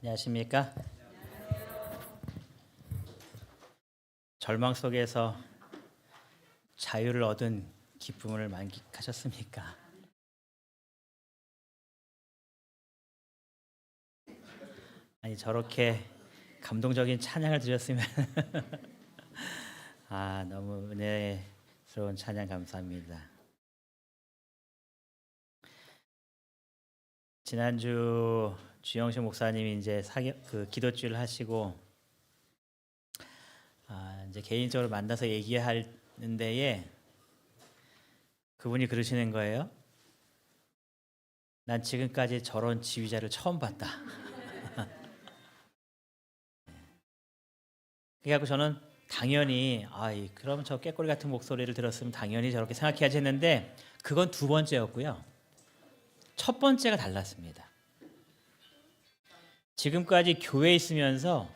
안녕하십니까? 절망 속에서 자유를 얻은 기쁨을 만끽하셨습니까? 아니 저렇게 감동적인 찬양을 드렸으면 너무 은혜스러운 찬양 감사합니다. 지난주 주영식 목사님이 이제 기도주를 하시고 이제 개인적으로 만나서 얘기하는 데에 그분이 그러시는 거예요. 난 지금까지 저런 지휘자를 처음 봤다. 그래갖고 저는 당연히 그럼 저 깨꼬리 같은 목소리를 들었으면 당연히 저렇게 생각해야지 했는데 그건 두 번째였고요. 첫 번째가 달랐습니다. 지금까지 교회에 있으면서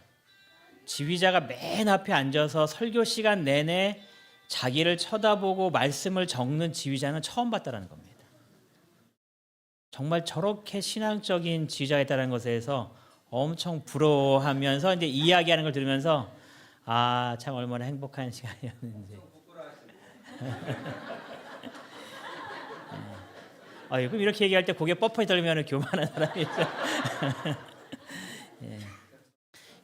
지휘자가 맨 앞에 앉아서 설교 시간 내내 자기를 쳐다보고 말씀을 적는 지휘자는 처음 봤다는 겁니다. 정말 저렇게 신앙적인 지휘자가 있다는 것에서 엄청 부러워하면서 이제 이야기하는 걸 들으면서 참 얼마나 행복한 시간이었는지. 그럼 이렇게 얘기할 때 고개 뻣뻣이 떨면 교만한 사람이죠. 예.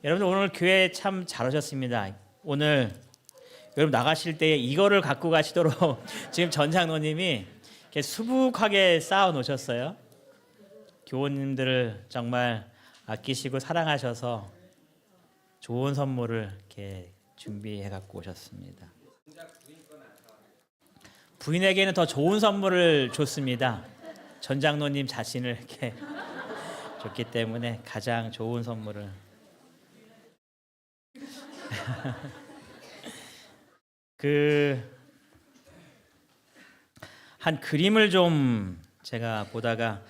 여러분들 오늘 교회 참 잘 오셨습니다. 오늘 여러분 나가실 때 이거를 갖고 가시도록 지금 전 장로님이 이렇게 수북하게 쌓아 놓으셨어요. 교우님들을 정말 아끼시고 사랑하셔서 좋은 선물을 이렇게 준비해 갖고 오셨습니다. 부인에게는 더 좋은 선물을 줬습니다. 전 장로님 자신을 이렇게 줬기 때문에 가장 좋은 선물을. 한 그림을 좀 제가 보다가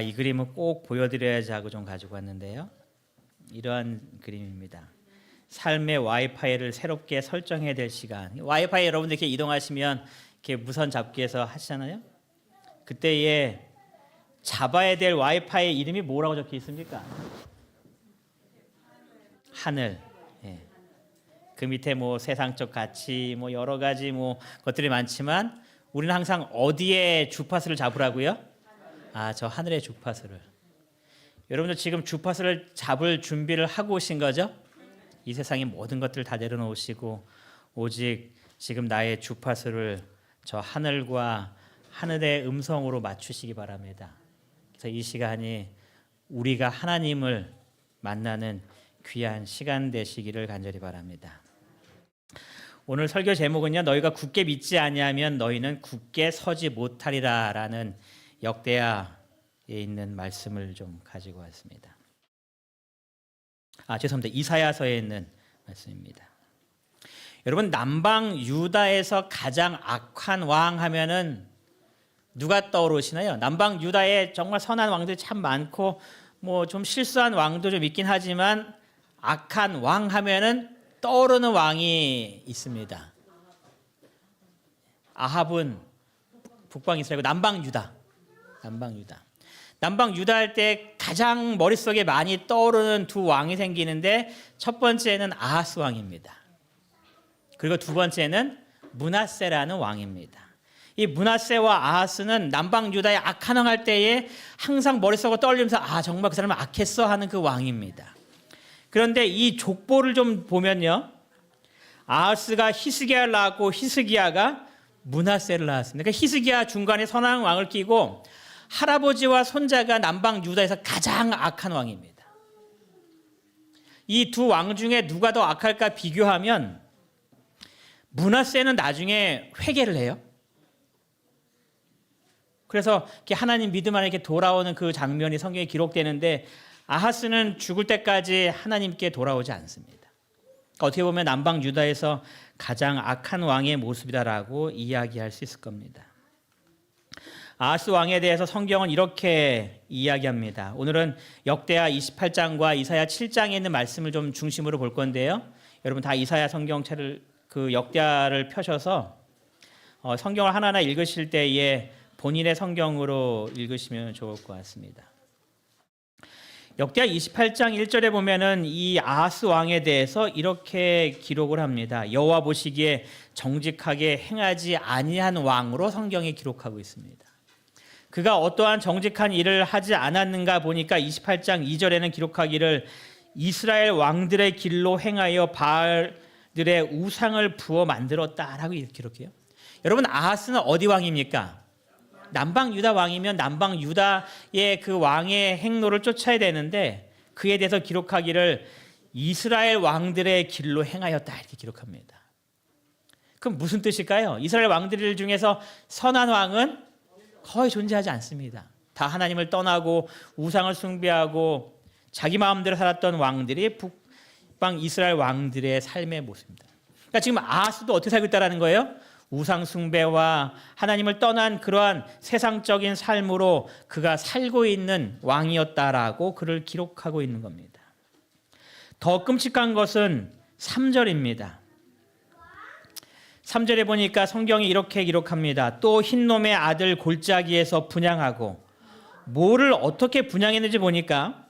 이 그림은 꼭 보여드려야지 하고 좀 가지고 왔는데요. 이러한 그림입니다. 삶의 와이파이를 새롭게 설정해야 될 시간. 와이파이 여러분들 이렇게 이동하시면 이렇게 무선 잡기에서 하시잖아요. 그때에 잡아야 될 와이파이 이름이 뭐라고 적혀 있습니까? 하늘. 예. 그 밑에 세상적 가치 여러 가지 것들이 많지만 우리는 항상 어디에 주파수를 잡으라고요? 저 하늘의 주파수를. 여러분들 지금 주파수를 잡을 준비를 하고 오신 거죠? 이 세상의 모든 것들을 다 내려놓으시고 오직 지금 나의 주파수를 저 하늘과 하늘의 음성으로 맞추시기 바랍니다. 그래서 이 시간이 우리가 하나님을 만나는 귀한 시간 되시기를 간절히 바랍니다. 오늘 설교 제목은요. 너희가 굳게 믿지 아니하면 너희는 굳게 서지 못하리라 라는 역대하에 있는 말씀을 좀 가지고 왔습니다. 죄송합니다. 이사야서에 있는 말씀입니다. 여러분 남방 유다에서 가장 악한 왕 하면은 누가 떠오르시나요? 남방 유다에 정말 선한 왕들이 참 많고 좀 실수한 왕도 좀 있긴 하지만 악한 왕 하면은 떠오르는 왕이 있습니다. 아합은 북방 이스라엘이고 남방 유다. 남방 유다 할 때 가장 머릿속에 많이 떠오르는 두 왕이 생기는데 첫 번째는 아하스 왕입니다. 그리고 두 번째는 므낫세라는 왕입니다. 이 므낫세와 아하스는 남방 유다의 악한 왕 할 때에 항상 머릿속으로 떠올리면서 정말 그 사람은 악했어 하는 그 왕입니다. 그런데 이 족보를 좀 보면요. 아하스가 히스기야를 낳았고 히스기야가 므낫세를 낳았습니다. 그러니까 히스기야 중간에 선한 왕을 끼고 할아버지와 손자가 남방 유다에서 가장 악한 왕입니다. 이 두 왕 중에 누가 더 악할까 비교하면 므낫세는 나중에 회개를 해요. 그래서 하나님 믿음 안에 이렇게 돌아오는 그 장면이 성경에 기록되는데 아하스는 죽을 때까지 하나님께 돌아오지 않습니다. 어떻게 보면 남방 유다에서 가장 악한 왕의 모습이다라고 이야기할 수 있을 겁니다. 아하스 왕에 대해서 성경은 이렇게 이야기합니다. 오늘은 역대하 28장과 이사야 7장에 있는 말씀을 좀 중심으로 볼 건데요. 여러분 다 이사야 성경책을 역대하를 펴셔서 성경을 하나하나 읽으실 때에 본인의 성경으로 읽으시면 좋을 것 같습니다. 역대하 28장 1절에 보면은 이 아하스 왕에 대해서 이렇게 기록을 합니다. 여호와 보시기에 정직하게 행하지 아니한 왕으로 성경에 기록하고 있습니다. 그가 어떠한 정직한 일을 하지 않았는가 보니까 28장 2절에는 기록하기를 이스라엘 왕들의 길로 행하여 바알들의 우상을 부어 만들었다라고 기록해요. 여러분, 아하스는 어디 왕입니까? 남방 유다 왕이면 남방 유다의 그 왕의 행로를 쫓아야 되는데 그에 대해서 기록하기를 이스라엘 왕들의 길로 행하였다 이렇게 기록합니다. 그럼 무슨 뜻일까요? 이스라엘 왕들 중에서 선한 왕은 거의 존재하지 않습니다. 다 하나님을 떠나고 우상을 숭배하고 자기 마음대로 살았던 왕들이 북방 이스라엘 왕들의 삶의 모습입니다. 그러니까 지금 아하스도 어떻게 살고 있다는 거예요? 우상 숭배와 하나님을 떠난 그러한 세상적인 삶으로 그가 살고 있는 왕이었다라고 그를 기록하고 있는 겁니다. 더 끔찍한 것은 3절입니다. 3절에 보니까 성경이 이렇게 기록합니다. 또 흰놈의 아들 골짜기에서 분향하고, 뭐를 어떻게 분향했는지 보니까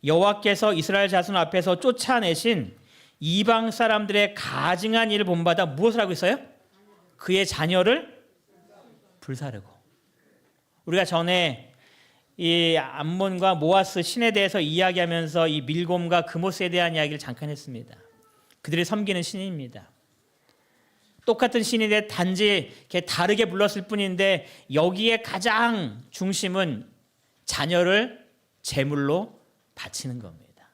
여호와께서 이스라엘 자손 앞에서 쫓아내신 이방 사람들의 가증한 일을 본받아 무엇을 하고 있어요? 그의 자녀를 불사르고. 우리가 전에 이 암몬과 모아스 신에 대해서 이야기하면서 이 밀곰과 그모스에 대한 이야기를 잠깐 했습니다. 그들이 섬기는 신입니다. 똑같은 신인데 단지 이렇게 다르게 불렀을 뿐인데 여기에 가장 중심은 자녀를 제물로 바치는 겁니다.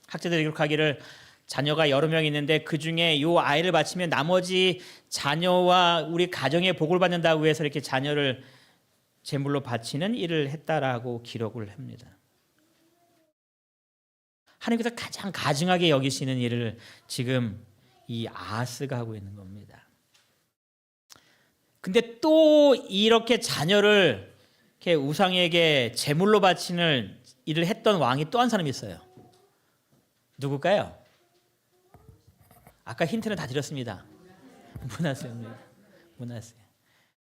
학자들이 기록하기를 자녀가 여러 명 있는데 그중에 이 아이를 바치면 나머지 자녀와 우리 가정의 복을 받는다고 해서 이렇게 자녀를 제물로 바치는 일을 했다라고 기록을 합니다. 하나님께서 가장 가증하게 여기시는 일을 지금 이 아하스가 하고 있는 겁니다. 근데 또 이렇게 자녀를 이렇게 우상에게 제물로 바치는 일을 했던 왕이 또 한 사람이 있어요. 누굴까요? 아까 힌트는 다 드렸습니다. 므낫세입니다. 므낫세.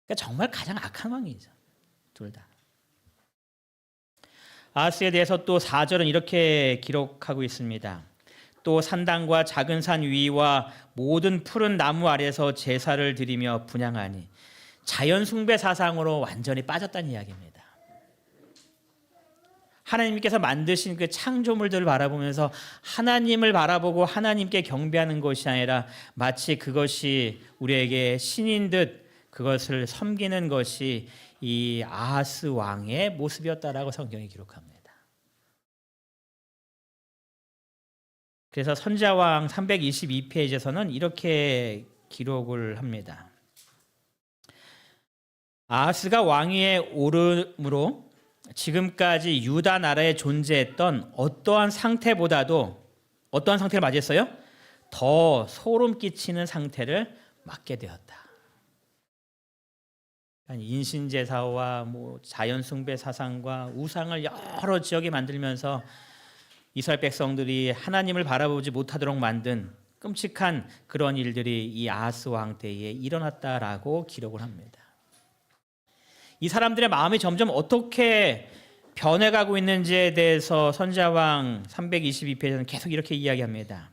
그러니까 정말 가장 악한 왕이죠. 둘 다. 아하스에 대해서 또 4절은 이렇게 기록하고 있습니다. 또 산당과 작은 산 위와 모든 푸른 나무 아래서 제사를 드리며 분향하니, 자연 숭배 사상으로 완전히 빠졌다는 이야기입니다. 하나님께서 만드신 그 창조물들을 바라보면서 하나님을 바라보고 하나님께 경배하는 것이 아니라 마치 그것이 우리에게 신인 듯 그것을 섬기는 것이 이 아하스 왕의 모습이었다라고 성경이 기록합니다. 그래서 선지자왕 322페이지에서는 이렇게 기록을 합니다. 아하스가 왕위에 오름으로 지금까지 유다 나라에 존재했던 어떠한 상태보다도 어떠한 상태를 맞이했어요? 더 소름 끼치는 상태를 맞게 되었다. 인신제사와 자연숭배 사상과 우상을 여러 지역에 만들면서 이스라엘 백성들이 하나님을 바라보지 못하도록 만든 끔찍한 그런 일들이 이 아하스 왕 때에 일어났다라고 기록을 합니다. 이 사람들의 마음이 점점 어떻게 변해가고 있는지에 대해서 선지자왕 322페이지에서는 계속 이렇게 이야기합니다.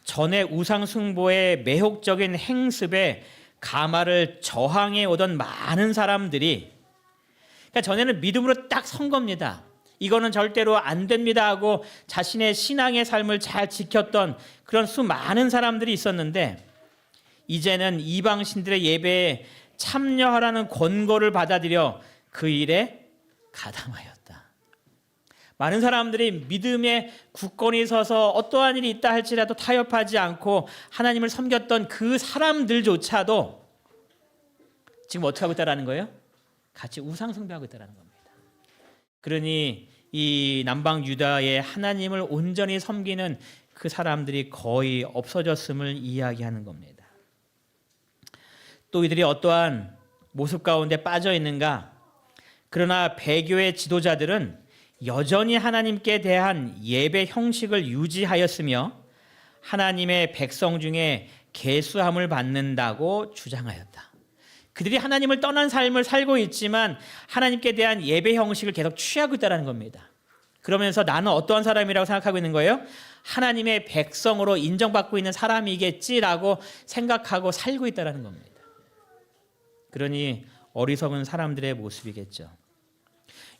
전에 우상 숭배의 매혹적인 행습에 가마를 저항해 오던 많은 사람들이, 그러니까 전에는 믿음으로 딱 선 겁니다. 이거는 절대로 안 됩니다 하고 자신의 신앙의 삶을 잘 지켰던 그런 수많은 사람들이 있었는데, 이제는 이방 신들의 예배에 참여하라는 권고를 받아들여 그 일에 가담하였다. 많은 사람들이 믿음에 굳건히 서서 어떠한 일이 있다 할지라도 타협하지 않고 하나님을 섬겼던 그 사람들조차도 지금 어떻게 하고 있다는 거예요? 같이 우상 숭배하고 있다는 겁니다. 그러니 이 남방 유다의 하나님을 온전히 섬기는 그 사람들이 거의 없어졌음을 이야기하는 겁니다. 또 이들이 어떠한 모습 가운데 빠져 있는가? 그러나 배교의 지도자들은 여전히 하나님께 대한 예배 형식을 유지하였으며 하나님의 백성 중에 계수함을 받는다고 주장하였다. 그들이 하나님을 떠난 삶을 살고 있지만 하나님께 대한 예배 형식을 계속 취하고 있다는 겁니다. 그러면서 나는 어떠한 사람이라고 생각하고 있는 거예요? 하나님의 백성으로 인정받고 있는 사람이겠지라고 생각하고 살고 있다는 겁니다. 그러니 어리석은 사람들의 모습이겠죠.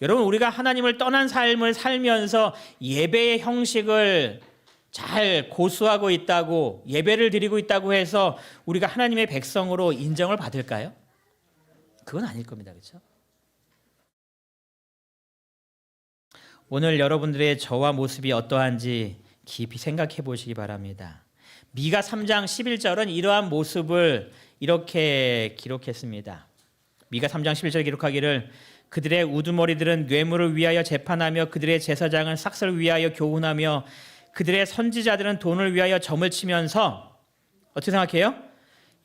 여러분, 우리가 하나님을 떠난 삶을 살면서 예배의 형식을 잘 고수하고 있다고, 예배를 드리고 있다고 해서 우리가 하나님의 백성으로 인정을 받을까요? 그건 아닐 겁니다. 그렇죠? 오늘 여러분들의 저와 모습이 어떠한지 깊이 생각해 보시기 바랍니다. 미가 3장 11절은 이러한 모습을 이렇게 기록했습니다. 미가 3장 11절에 기록하기를 그들의 우두머리들은 뇌물을 위하여 재판하며 그들의 제사장은 삭슬을 위하여 교훈하며 그들의 선지자들은 돈을 위하여 점을 치면서 어떻게 생각해요?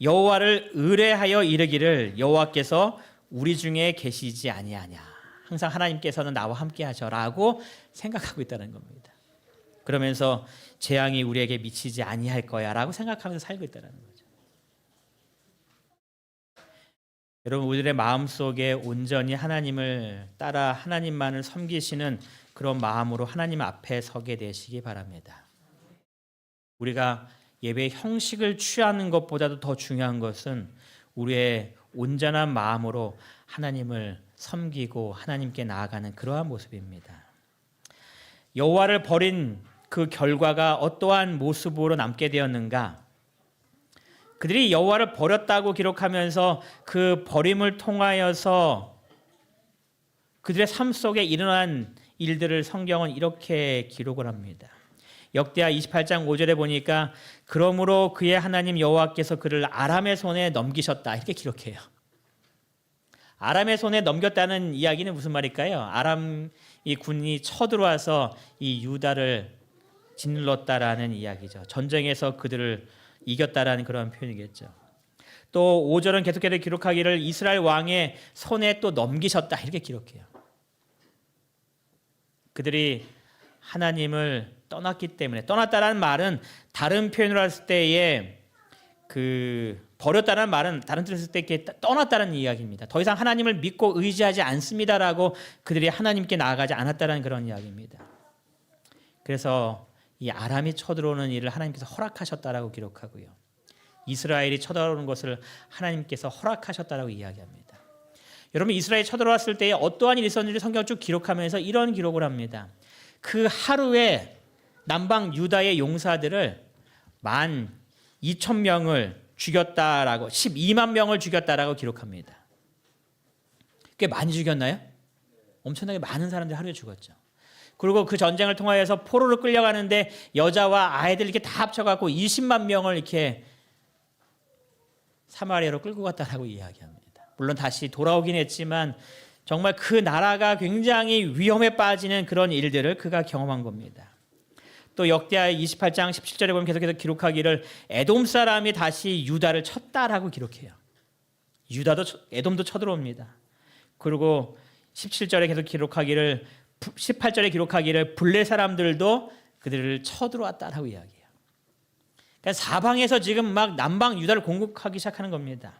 여호와를 의뢰하여 이르기를 여호와께서 우리 중에 계시지 아니하냐. 항상 하나님께서는 나와 함께 하셔라고 생각하고 있다는 겁니다. 그러면서 재앙이 우리에게 미치지 아니할 거야라고 생각하면서 살고 있다는 거죠. 여러분, 우리들의 마음속에 온전히 하나님을 따라 하나님만을 섬기시는 그런 마음으로 하나님 앞에 서게 되시기 바랍니다. 우리가 예배의 형식을 취하는 것보다도 더 중요한 것은 우리의 온전한 마음으로 하나님을 섬기고 하나님께 나아가는 그러한 모습입니다. 여호와를 버린 그 결과가 어떠한 모습으로 남게 되었는가? 그들이 여호와를 버렸다고 기록하면서 그 버림을 통하여서 그들의 삶 속에 일어난 일들을 성경은 이렇게 기록을 합니다. 역대하 28장 5절에 보니까 그러므로 그의 하나님 여호와께서 그를 아람의 손에 넘기셨다 이렇게 기록해요. 아람의 손에 넘겼다는 이야기는 무슨 말일까요? 아람 이 군이 쳐들어와서 이 유다를 짓눌렀다라는 이야기죠. 전쟁에서 그들을 이겼다라는 그런 표현이겠죠. 또 5절은 계속해서 기록하기를 이스라엘 왕의 손에 또 넘기셨다 이렇게 기록해요. 그들이 하나님을 떠났기 때문에, 떠났다라는 말은 다른 표현으로 했을 때에 버렸다는 말은 다른 뜻으로 했을 때 이렇게 떠났다는 이야기입니다. 더 이상 하나님을 믿고 의지하지 않습니다라고 그들이 하나님께 나아가지 않았다는 그런 이야기입니다. 그래서 이 아람이 쳐들어오는 일을 하나님께서 허락하셨다라고 기록하고요. 이스라엘이 쳐들어오는 것을 하나님께서 허락하셨다라고 이야기합니다. 여러분, 이스라엘이 쳐들어왔을 때에 어떠한 일이 있었는지 성경을 쭉 기록하면서 이런 기록을 합니다. 그 하루에 남방 유다의 용사들을 12,000명을 죽였다라고, 12만 명을 죽였다라고 기록합니다. 꽤 많이 죽였나요? 엄청나게 많은 사람들이 하루에 죽었죠. 그리고 그 전쟁을 통하여서 포로로 끌려가는데 여자와 아이들 이렇게 다 합쳐갖고 20만 명을 이렇게 사마리아로 끌고 갔다라고 이야기합니다. 물론 다시 돌아오긴 했지만 정말 그 나라가 굉장히 위험에 빠지는 그런 일들을 그가 경험한 겁니다. 또 역대하 28장 17절에 보면 계속해서 기록하기를 에돔 사람이 다시 유다를 쳤다라고 기록해요. 에돔도 쳐들어옵니다. 그리고 17절에 계속 기록하기를 18절에 기록하기를 블레 사람들도 그들을 쳐들어왔다라고 이야기해요. 그러니까 사방에서 지금 막 남방 유다를 공격하기 시작하는 겁니다.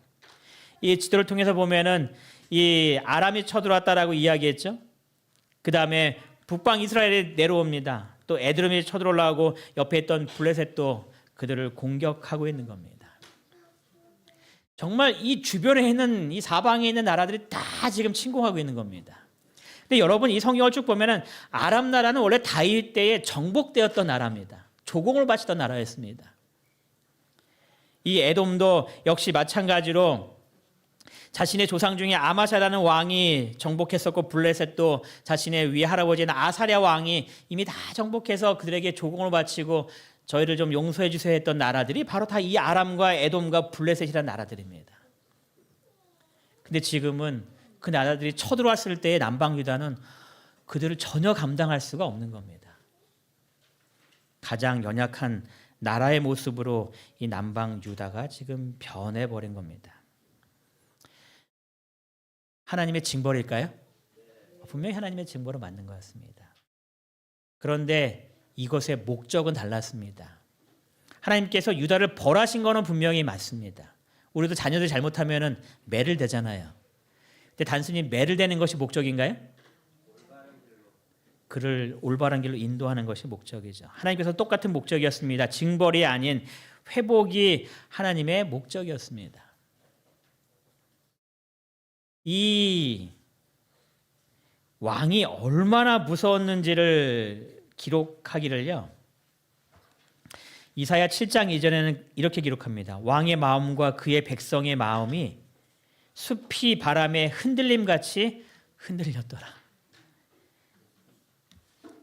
이 지도를 통해서 보면은 이 아람이 쳐들어왔다라고 이야기했죠. 그 다음에 북방 이스라엘이 내려옵니다. 또 에드름이 쳐들어오려고 옆에 있던 블레셋도 그들을 공격하고 있는 겁니다. 정말 이 주변에 있는 이 사방에 있는 나라들이 다 지금 침공하고 있는 겁니다. 근데 여러분, 이 성경을 쭉 보면은 아람 나라는 원래 다윗 때에 정복되었던 나라입니다. 조공을 바치던 나라였습니다. 이 에돔도 역시 마찬가지로 자신의 조상 중에 아마샤라는 왕이 정복했었고, 블레셋도 자신의 위 할아버지인 아사랴 왕이 이미 다 정복해서 그들에게 조공을 바치고 저희를 좀 용서해 주세요 했던 나라들이 바로 다 이 아람과 에돔과 블레셋이라는 나라들입니다. 근데 지금은 그 나라들이 쳐들어왔을 때의 남방 유다는 그들을 전혀 감당할 수가 없는 겁니다. 가장 연약한 나라의 모습으로 이 남방 유다가 지금 변해버린 겁니다. 하나님의 징벌일까요? 분명히 하나님의 징벌은 맞는 것 같습니다. 그런데 이것의 목적은 달랐습니다. 하나님께서 유다를 벌하신 거는 분명히 맞습니다. 우리도 자녀들이 잘못하면 매를 대잖아요. 근데 단순히 매를 대는 것이 목적인가요? 그를 올바른 길로 인도하는 것이 목적이죠. 하나님께서 똑같은 목적이었습니다. 징벌이 아닌 회복이 하나님의 목적이었습니다. 이 왕이 얼마나 무서웠는지를 기록하기를요. 이사야 7장 이전에는 이렇게 기록합니다. 왕의 마음과 그의 백성의 마음이 숲이 바람에 흔들림같이 흔들렸더라.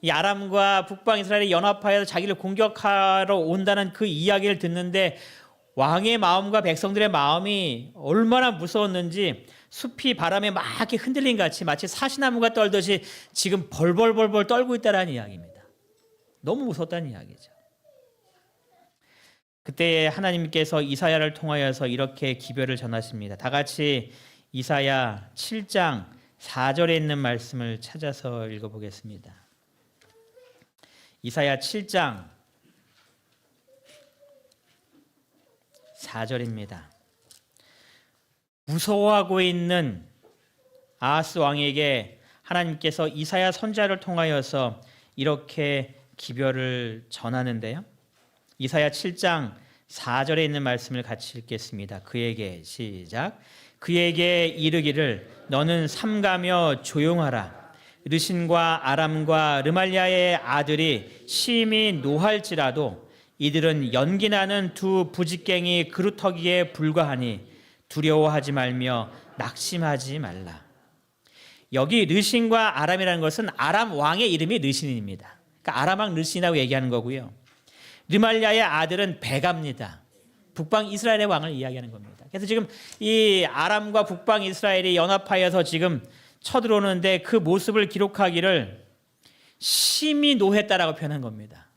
이 아람과 북방 이스라엘이 연합하여서 자기를 공격하러 온다는 그 이야기를 듣는데 왕의 마음과 백성들의 마음이 얼마나 무서웠는지 숲이 바람에 막 이렇게 흔들림 같이 마치 사시나무가 떨듯이 지금 벌벌벌벌 떨고 있다는 이야기입니다. 너무 무섭다는 이야기죠. 그때 하나님께서 이사야를 통하여서 이렇게 기별을 전하십니다. 다 같이 이사야 7장 4절에 있는 말씀을 찾아서 읽어보겠습니다. 이사야 7장 4절입니다. 무서워하고 있는 아하스 왕에게 하나님께서 이사야 선지자를 통하여서 이렇게 기별을 전하는데요. 이사야 7장 4절에 있는 말씀을 같이 읽겠습니다. 그에게 시작. 그에게 이르기를 너는 삼가며 조용하라. 르신과 아람과 르말리아의 아들이 심히 노할지라도 이들은 연기나는 두 부직갱이 그루터기에 불과하니 두려워하지 말며 낙심하지 말라. 여기 르신과 아람이라는 것은 아람 왕의 이름이 르신입니다. 그러니까 아람 왕 르신이라고 얘기하는 거고요. 르말리아의 아들은 베갑니다. 북방 이스라엘의 왕을 이야기하는 겁니다. 그래서 지금 이 아람과 북방 이스라엘이 연합하여서 지금 쳐들어오는데 그 모습을 기록하기를 심히 노했다라고 표현한 겁니다.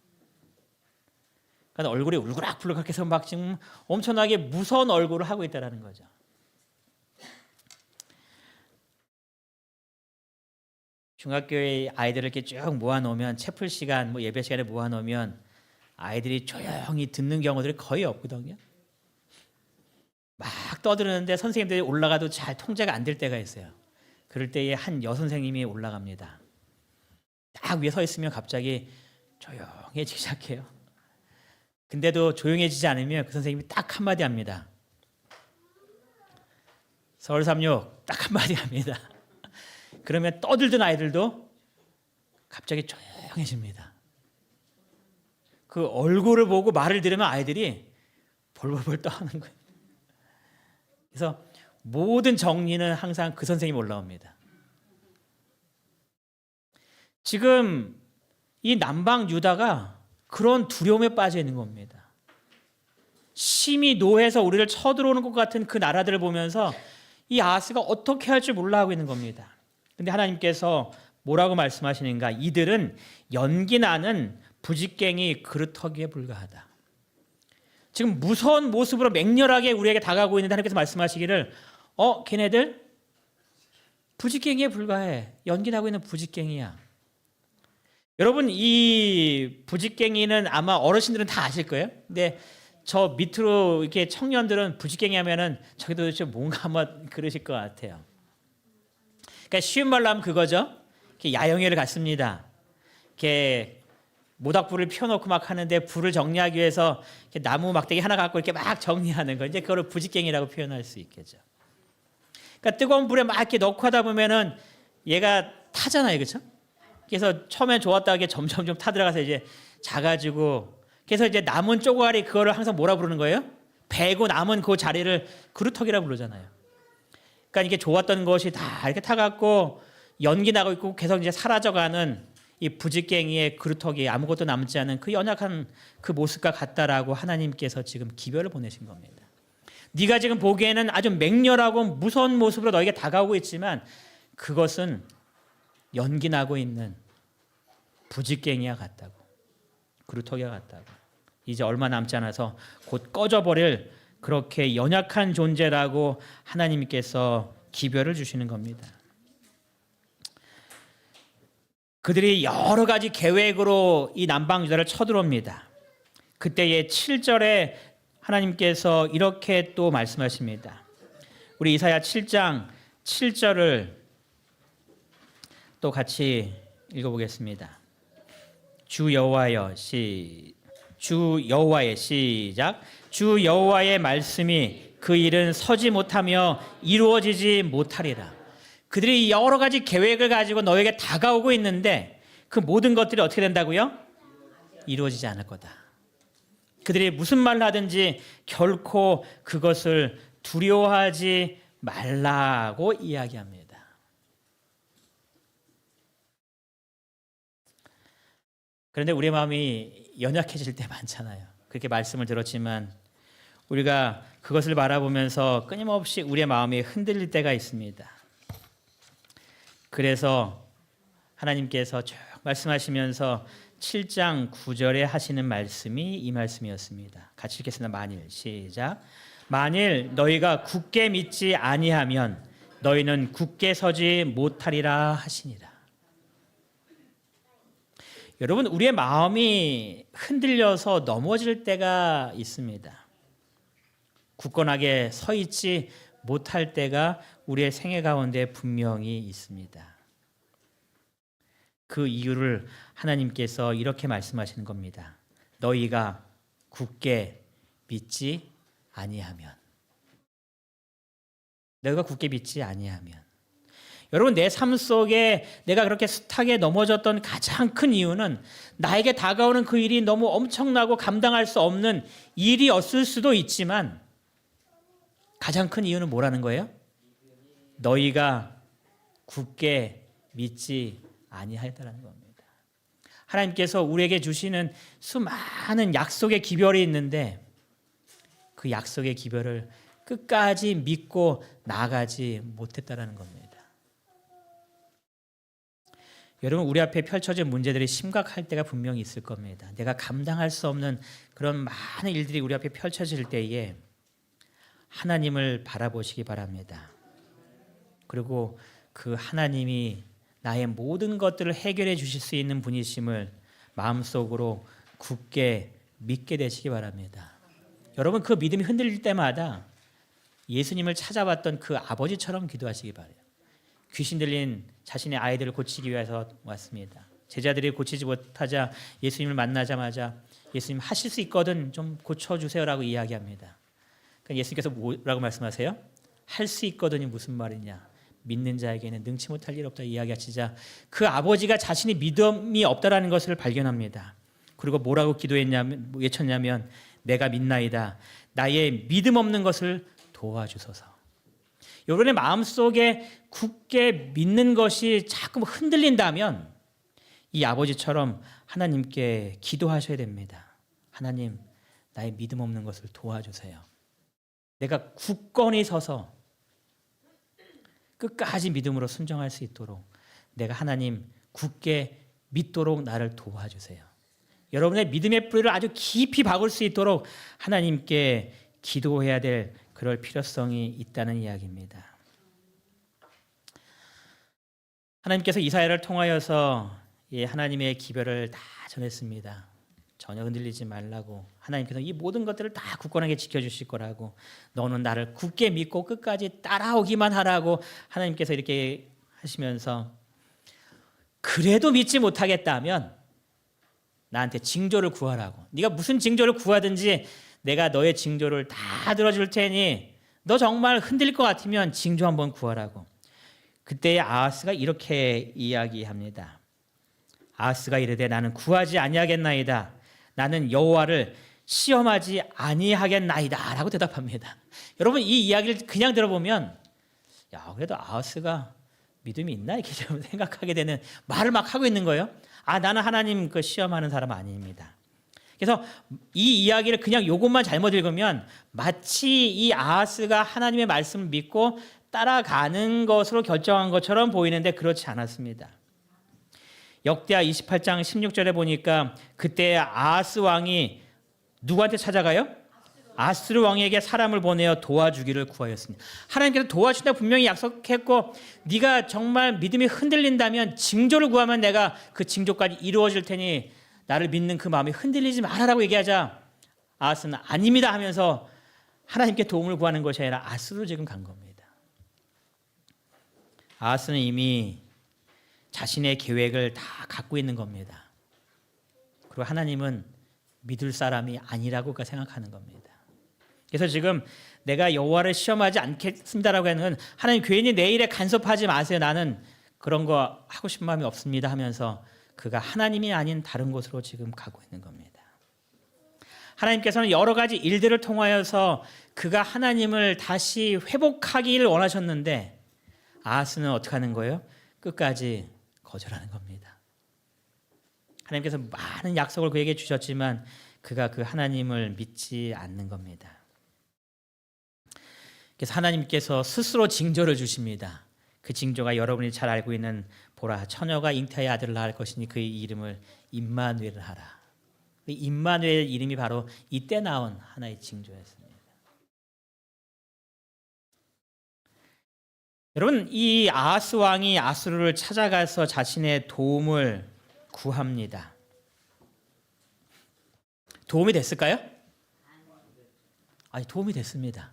그러니까 얼굴이 울그락불그락 해서 막 지금 엄청나게 무서운 얼굴을 하고 있다는 거죠. 중학교에 아이들을 이렇게 쭉 모아놓으면 채플 시간, 예배 시간에 모아놓으면 아이들이 조용히 듣는 경우들이 거의 없거든요. 막 떠드는데 선생님들이 올라가도 잘 통제가 안 될 때가 있어요. 그럴 때에 한 여선생님이 올라갑니다. 딱 위에 서 있으면 갑자기 조용해지기 시작해요. 근데도 조용해지지 않으면 그 선생님이 딱 한마디 합니다. 서울36 딱 한마디 합니다. 그러면 떠들던 아이들도 갑자기 조용해집니다. 그 얼굴을 보고 말을 들으면 아이들이 벌벌벌 떠하는 거예요. 그래서 모든 정리는 항상 그 선생님이 올라옵니다. 지금 이 남방 유다가 그런 두려움에 빠져 있는 겁니다. 심히 노해서 우리를 쳐들어오는 것 같은 그 나라들을 보면서 이 아하스가 어떻게 할 줄 몰라 하고 있는 겁니다. 근데 하나님께서 뭐라고 말씀하시는가? 이들은 연기나는 부직갱이 그루터기에 불과하다. 지금 무서운 모습으로 맹렬하게 우리에게 다가오고 있는데 하나님께서 말씀하시기를 걔네들 부직갱이에 불과해. 연기나고 있는 부직갱이야. 여러분 이 부직갱이는 아마 어르신들은 다 아실 거예요. 근데 저 밑으로 이렇게 청년들은 부직갱이 하면은 저게 도대체 뭔가 한번 그러실 것 같아요. 그러니까 쉬운 말로 하면 그거죠. 이렇게 야영회를 갔습니다. 이렇게 모닥불을 피워놓고 막 하는데 불을 정리하기 위해서 이렇게 나무 막대기 하나 갖고 이렇게 막 정리하는 거. 이제 그걸 부직갱이라고 표현할 수 있겠죠. 그러니까 뜨거운 불에 막 이렇게 넣고 하다 보면은 얘가 타잖아요, 그렇죠? 그래서 처음엔 좋았다가 점점 좀 타들어가서 이제 작아지고, 그래서 이제 남은 쪼가리 그거를 항상 뭐라 부르는 거예요? 베고 남은 그 자리를 그루터기라 부르잖아요. 그러니까 이게 좋았던 것이 다 이렇게 타갖고 연기 나고 있고 계속 이제 사라져가는 이 부직갱이의 그루터기, 아무것도 남지 않은 그 연약한 그 모습과 같다라고 하나님께서 지금 기별을 보내신 겁니다. 네가 지금 보기에는 아주 맹렬하고 무서운 모습으로 너에게 다가오고 있지만 그것은 연기 나고 있는 부직갱이와 같다고, 그루터기와 같다고. 이제 얼마 남지 않아서 곧 꺼져버릴 그렇게 연약한 존재라고 하나님께서 기별을 주시는 겁니다. 그들이 여러 가지 계획으로 이 남방 유다를 쳐들어옵니다. 그때의 7절에 하나님께서 이렇게 또 말씀하십니다. 우리 이사야 7장 7절을 또 같이 읽어보겠습니다. 주 여호와여 주 여호와의 시작. 주 여호와의 말씀이 그 일은 서지 못하며 이루어지지 못하리라. 그들이 여러 가지 계획을 가지고 너에게 다가오고 있는데 그 모든 것들이 어떻게 된다고요? 이루어지지 않을 거다. 그들이 무슨 말을 하든지 결코 그것을 두려워하지 말라고 이야기합니다. 그런데 우리의 마음이 연약해질 때 많잖아요. 그렇게 말씀을 들었지만 우리가 그것을 바라보면서 끊임없이 우리의 마음이 흔들릴 때가 있습니다. 그래서 하나님께서 쭉 말씀하시면서 7장 9절에 하시는 말씀이 이 말씀이었습니다. 같이 읽겠습니다. 만일 시작. 만일 너희가 굳게 믿지 아니하면 너희는 굳게 서지 못하리라 하시니라. 여러분, 우리의 마음이 흔들려서 넘어질 때가 있습니다. 굳건하게 서 있지 못할 때가 우리의 생애 가운데 분명히 있습니다. 그 이유를 하나님께서 이렇게 말씀하시는 겁니다. 너희가 굳게 믿지 아니하면. 너희가 굳게 믿지 아니하면. 여러분, 내 삶 속에 내가 그렇게 숱하게 넘어졌던 가장 큰 이유는 나에게 다가오는 그 일이 너무 엄청나고 감당할 수 없는 일이었을 수도 있지만 가장 큰 이유는 뭐라는 거예요? 너희가 굳게 믿지 아니하였다는 겁니다. 하나님께서 우리에게 주시는 수많은 약속의 기별이 있는데 그 약속의 기별을 끝까지 믿고 나가지 못했다는 겁니다. 여러분, 우리 앞에 펼쳐진 문제들이 심각할 때가 분명히 있을 겁니다. 내가 감당할 수 없는 그런 많은 일들이 우리 앞에 펼쳐질 때에 하나님을 바라보시기 바랍니다. 그리고 그 하나님이 나의 모든 것들을 해결해 주실 수 있는 분이심을 마음속으로 굳게 믿게 되시기 바랍니다. 여러분, 그 믿음이 흔들릴 때마다 예수님을 찾아왔던 그 아버지처럼 기도하시기 바라요. 귀신 들린 자신의 아이들을 고치기 위해서 왔습니다. 제자들이 고치지 못하자 예수님을 만나자마자 예수님 하실 수 있거든 좀 고쳐주세요라고 이야기합니다. 그러니까 예수님께서 뭐라고 말씀하세요? 할 수 있거든이 무슨 말이냐? 믿는 자에게는 능치 못할 일 없다 이야기하시자 그 아버지가 자신이 믿음이 없다라는 것을 발견합니다. 그리고 뭐라고 외쳤냐면 내가 믿나이다. 나의 믿음 없는 것을 도와주소서. 여러분의 마음속에 굳게 믿는 것이 자꾸 흔들린다면 이 아버지처럼 하나님께 기도하셔야 됩니다. 하나님, 나의 믿음 없는 것을 도와주세요. 내가 굳건히 서서 끝까지 믿음으로 순종할 수 있도록 내가 하나님 굳게 믿도록 나를 도와주세요. 여러분의 믿음의 뿌리를 아주 깊이 박을 수 있도록 하나님께 기도해야 될 그럴 필요성이 있다는 이야기입니다. 하나님께서 이사야를 통하여서 하나님의 기별을 다 전했습니다. 전혀 흔들리지 말라고. 하나님께서 이 모든 것들을 다 굳건하게 지켜주실 거라고. 너는 나를 굳게 믿고 끝까지 따라오기만 하라고 하나님께서 이렇게 하시면서 그래도 믿지 못하겠다면 나한테 징조를 구하라고. 네가 무슨 징조를 구하든지 내가 너의 징조를 다 들어줄 테니 너 정말 흔들릴 것 같으면 징조 한번 구하라고. 그때 아하스가 이렇게 이야기합니다. 아하스가 이르되 나는 구하지 아니하겠나이다. 나는 여호와를 시험하지 아니하겠나이다 라고 대답합니다. 여러분, 이 이야기를 그냥 들어보면 야, 그래도 아하스가 믿음이 있나 이렇게 좀 생각하게 되는 말을 막 하고 있는 거예요. 아, 나는 하나님 그 시험하는 사람 아닙니다. 그래서 이 이야기를 그냥 요것만 잘못 읽으면 마치 이 아하스가 하나님의 말씀을 믿고 따라가는 것으로 결정한 것처럼 보이는데 그렇지 않았습니다. 역대하 28장 16절에 보니까 그때 아하스 왕이 누구한테 찾아가요? 아스루 왕에게 사람을 보내어 도와주기를 구하였습니다. 하나님께서 도와준다고 분명히 약속했고 네가 정말 믿음이 흔들린다면 징조를 구하면 내가 그 징조까지 이루어질 테니 나를 믿는 그 마음이 흔들리지 말아라고 얘기하자 아하스는 아닙니다 하면서 하나님께 도움을 구하는 것이 아니라 아스루로 지금 간 겁니다. 아하스는 이미 자신의 계획을 다 갖고 있는 겁니다. 그리고 하나님은 믿을 사람이 아니라고 생각하는 겁니다. 그래서 지금 내가 여호와를 시험하지 않겠습니다라고 하는 하나님 괜히 내 일에 간섭하지 마세요. 나는 그런 거 하고 싶은 마음이 없습니다 하면서 그가 하나님이 아닌 다른 곳으로 지금 가고 있는 겁니다. 하나님께서는 여러 가지 일들을 통하여서 그가 하나님을 다시 회복하기를 원하셨는데 아하스는 어떻게 하는 거예요? 끝까지 거절하는 겁니다. 하나님께서 많은 약속을 그에게 주셨지만 그가 그 하나님을 믿지 않는 겁니다. 그래서 하나님께서 스스로 징조를 주십니다. 그 징조가 여러분이 잘 알고 있는 보라 처녀가 잉태의 아들을 낳을 것이니 그의 이름을 임마누엘을 하라. 임마누엘 이름이 바로 이때 나온 하나의 징조였습니다. 여러분 이 아하스 왕이 아수르를 찾아가서 자신의 도움을 구합니다. 도움이 됐을까요? 아니 도움이 됐습니다.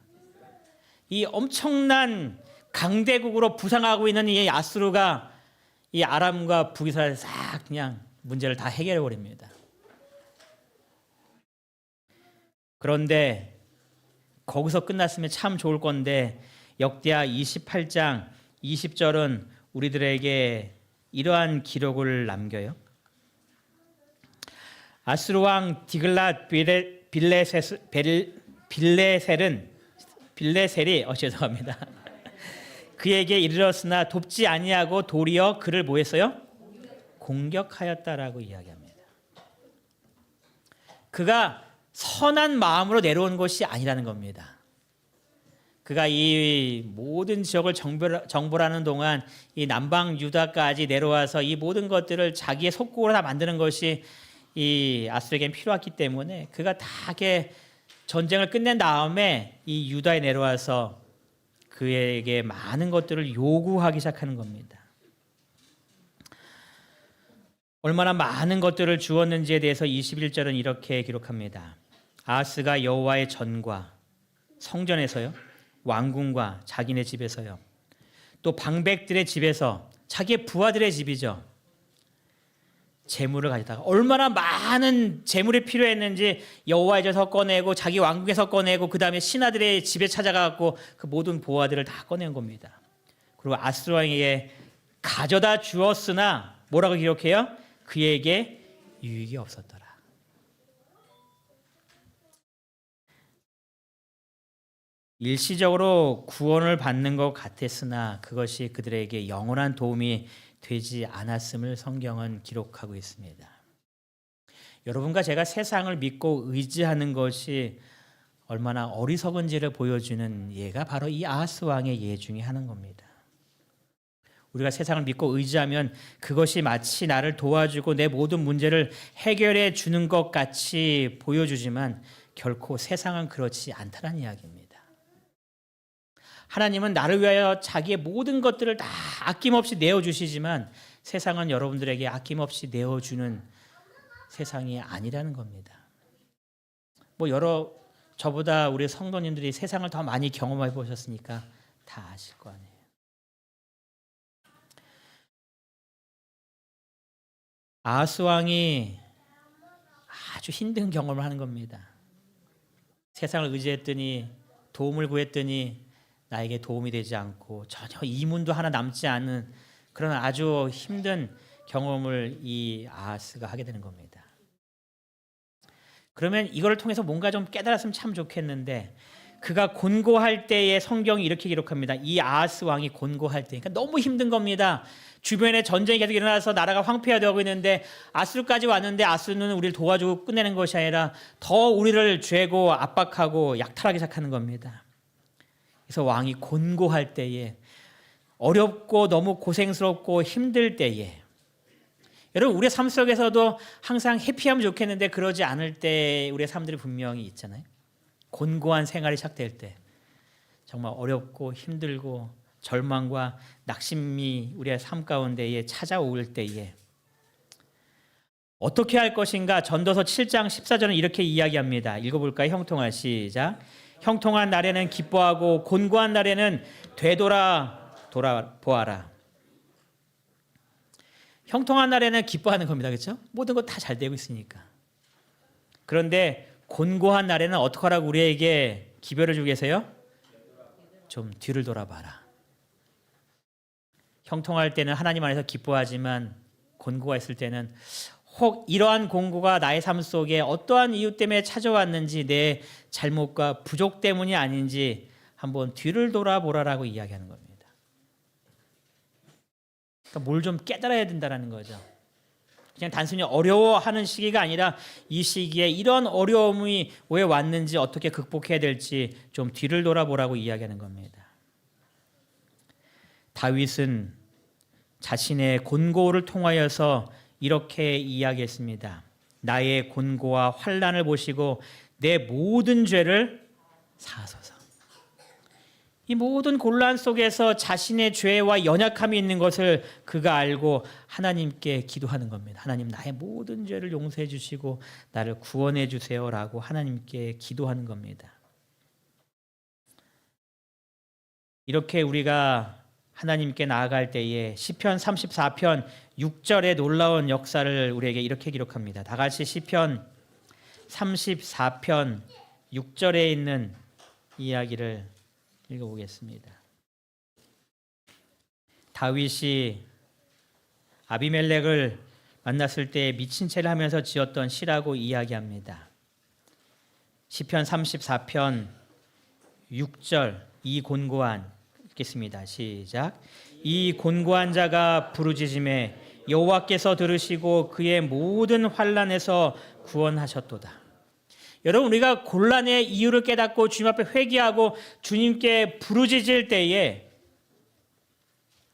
이 엄청난 강대국으로 부상하고 있는 이 아수르가 이 아람과 북이스라엘 싹 그냥 문제를 다 해결해 버립니다. 그런데 거기서 끝났으면 참 좋을 건데 역대하 28장 20절은 우리들에게 이러한 기록을 남겨요. 아수르 왕 디글랏 빌레셀이 죄송합니다. 그에게 이르렀으나 돕지 아니하고 도리어 그를 뭐 했어요? 공격하였다라고 이야기합니다. 그가 선한 마음으로 내려온 것이 아니라는 겁니다. 그가 이 모든 지역을 정벌하는 동안 이 남방 유다까지 내려와서 이 모든 것들을 자기의 속국으로 다 만드는 것이 이 아수르에겐 필요했기 때문에 그가 다 전쟁을 끝낸 다음에 이 유다에 내려와서 그에게 많은 것들을 요구하기 시작하는 겁니다. 얼마나 많은 것들을 주었는지에 대해서 21절은 이렇게 기록합니다. 아하스가 여호와의 전과 성전에서요, 왕궁과 자기네 집에서요, 또 방백들의 집에서 자기의 부하들의 집이죠. 재물을 가져다가 얼마나 많은 재물이 필요했는지 여호와의 집에서 꺼내고 자기 왕국에서 꺼내고 그 다음에 신하들의 집에 찾아가고 그 모든 보화들을 다 꺼낸 겁니다. 그리고 아수르 왕에게 가져다 주었으나 뭐라고 기록해요? 그에게 유익이 없었더라. 일시적으로 구원을 받는 것 같았으나 그것이 그들에게 영원한 도움이 되지 않았음을 성경은 기록하고 있습니다. 여러분과 제가 세상을 믿고 의지하는 것이 얼마나 어리석은지를 보여주는 예가 바로 이 아하스 왕의 예 중에 하나인 겁니다. 우리가 세상을 믿고 의지하면 그것이 마치 나를 도와주고 내 모든 문제를 해결해 주는 것 같이 보여주지만 결코 세상은 그렇지 않다는 이야기입니다. 하나님은 나를 위하여 자기의 모든 것들을 다 아낌없이 내어주시지만 세상은 여러분들에게 아낌없이 내어주는 세상이 아니라는 겁니다. 저보다 우리 성도님들이 세상을 더 많이 경험해 보셨으니까 다 아실 거 아니에요. 아하스 왕이 아주 힘든 경험을 하는 겁니다. 세상을 의지했더니 도움을 구했더니 나에게 도움이 되지 않고 전혀 이문도 하나 남지 않은 그런 아주 힘든 경험을 이 아하스가 하게 되는 겁니다. 그러면 이걸 통해서 뭔가 좀 깨달았으면 참 좋겠는데 그가 곤고할 때에 성경이 이렇게 기록합니다. 이 아하스 왕이 곤고할 때, 그러니까 너무 힘든 겁니다. 주변에 전쟁이 계속 일어나서 나라가 황폐화되고 있는데 아수르까지 왔는데 아수르는 우리를 도와주고 끝내는 것이 아니라 더 우리를 죄고 압박하고 약탈하기 시작하는 겁니다. 그래서 왕이 곤고할 때에 어렵고 너무 고생스럽고 힘들 때에 여러분 우리의 삶 속에서도 항상 해피하면 좋겠는데 그러지 않을 때 우리의 삶들이 분명히 있잖아요. 곤고한 생활이 시작될 때 정말 어렵고 힘들고 절망과 낙심이 우리의 삶 가운데에 찾아올 때에 어떻게 할 것인가? 전도서 7장 14절은 이렇게 이야기합니다. 읽어볼까요? 형통한 시작. 형통한 날에는 기뻐하고 곤고한 날에는 되돌아보아라. 형통한 날에는 기뻐하는 겁니다. 그렇죠? 모든 것 다 잘 되고 있으니까. 그런데 곤고한 날에는 어떻게 하라고 우리에게 기별을 주고 계세요? 좀 뒤를 돌아봐라. 형통할 때는 하나님 안에서 기뻐하지만 곤고가 있을 때는 혹 이러한 곤고가 나의 삶 속에 어떠한 이유 때문에 찾아왔는지 내 잘못과 부족 때문이 아닌지 한번 뒤를 돌아보라라고 이야기하는 겁니다. 그러니까 뭘 좀 깨달아야 된다는 거죠. 그냥 단순히 어려워하는 시기가 아니라 이 시기에 이런 어려움이 왜 왔는지 어떻게 극복해야 될지 좀 뒤를 돌아보라고 이야기하는 겁니다. 다윗은 자신의 곤고를 통하여서 이렇게 이야기했습니다. 나의 곤고와 환난을 보시고 내 모든 죄를 사하소서. 이 모든 곤란 속에서 자신의 죄와 연약함이 있는 것을 그가 알고 하나님께 기도하는 겁니다. 하나님, 나의 모든 죄를 용서해 주시고 나를 구원해 주세요라고 하나님께 기도하는 겁니다. 이렇게 우리가 하나님께 나아갈 때에 시편 34편 6절의 놀라운 역사를 우리에게 이렇게 기록합니다. 다 같이 시편 34편 6절에 있는 이야기를 읽어보겠습니다. 다윗이 아비멜렉을 만났을 때 미친 채를 하면서 지었던 시라고 이야기합니다. 시편 34편 6절 이 곤고한 읽겠습니다. 시작. 이 곤고한 자가 부르짖음에 여호와께서 들으시고 그의 모든 환난에서 구원하셨도다. 여러분, 우리가 곤란의 이유를 깨닫고 주님 앞에 회개하고 주님께 부르짖을 때에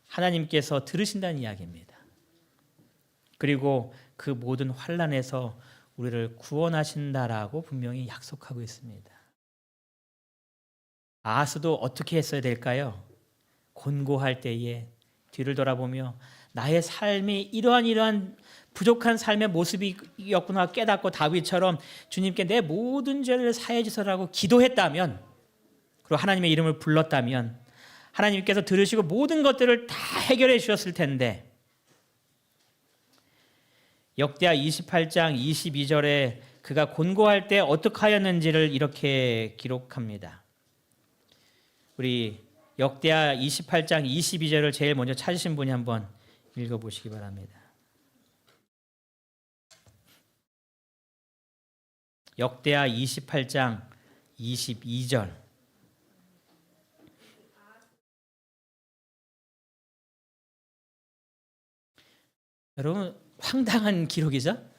하나님께서 들으신다는 이야기입니다. 그리고 그 모든 환난에서 우리를 구원하신다라고 분명히 약속하고 있습니다. 아하스도 어떻게 했어야 될까요? 곤고할 때에 뒤를 돌아보며 나의 삶이 이러한 부족한 삶의 모습이었구나 깨닫고 다윗처럼 주님께 내 모든 죄를 사해 주소서라고 기도했다면, 그리고 하나님의 이름을 불렀다면 하나님께서 들으시고 모든 것들을 다 해결해 주셨을 텐데, 역대하 28장 22절에 그가 곤고할 때 어떻게 하였는지를 이렇게 기록합니다. 우리 역대하 28장 22절을 제일 먼저 찾으신 분이 한번 읽어보시기 바랍니다. 역대하 28장 22절. 여러분, 황당한 기록이죠?